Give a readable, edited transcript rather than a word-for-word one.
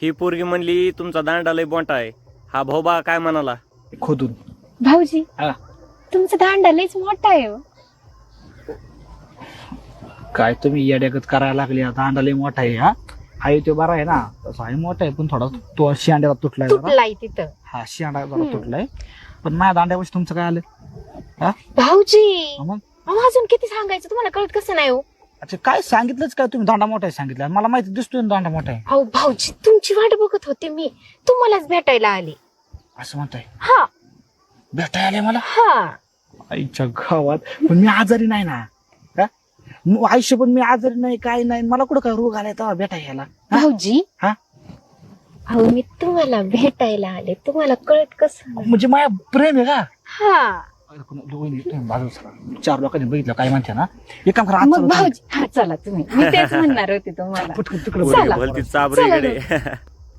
ही पोरगी म्हणली तुमचा दांडा लय बोंटा आहे. हा भाऊबा काय म्हणाला? खोदून भाऊजी हा. तुमचा दांडा लयच मोठा आहे हो. काय तुम्ही येड्यागत करायला लागले आता अंडा लय मोठा आहे. हा हाय तो बरा आहे ना, तसा आहे मोठा आहे पण थोडा तो शिंड्याला तुटलाय जरा. तुटलाय तिथं. हा शिंडा जरा तुटलाय. पण माझ्या दांड्यापाशी तुमचं काय आलं? हा भाऊजी मग अहो, अजून किती सांगायचं तुम्हाला कळत कसं नाही हो. अच्छा काय सांगितलंच काय तुम्ही? दांडा मोठा आहे सांगितलं, मला माहिती दिसतोय ना दांडा मोठा आहे. अहो भाऊजी तुमची वाट बघत होते मी, तुम्हालाच भेटायला आले. असं म्हणताय? हा भेटायला आले मला हा. आईच्या गावात. पण मी आजारी नाही ना. हा? आयुष्य पण मी आजारी नाही, काय नाही. मला कुठं काय रोग आलाय तेव्हा भेटायला? हा? भाऊजी हा? अहो मी तुम्हाला भेटायला आले, तुम्हाला कळत कसं नाही? म्हणजे माझ्या प्रेम आहे का? हा. तुम्ही बाजूला सरा. 4 लोकांनी बघितलं काय म्हणते ना. एक काम करा, आज मग चला. भाऊजी हा चला तुम्ही, मी तेच म्हणणार होते तुम्हाला. पटकन तिकडे चला. भलती चाबरी चला गडे.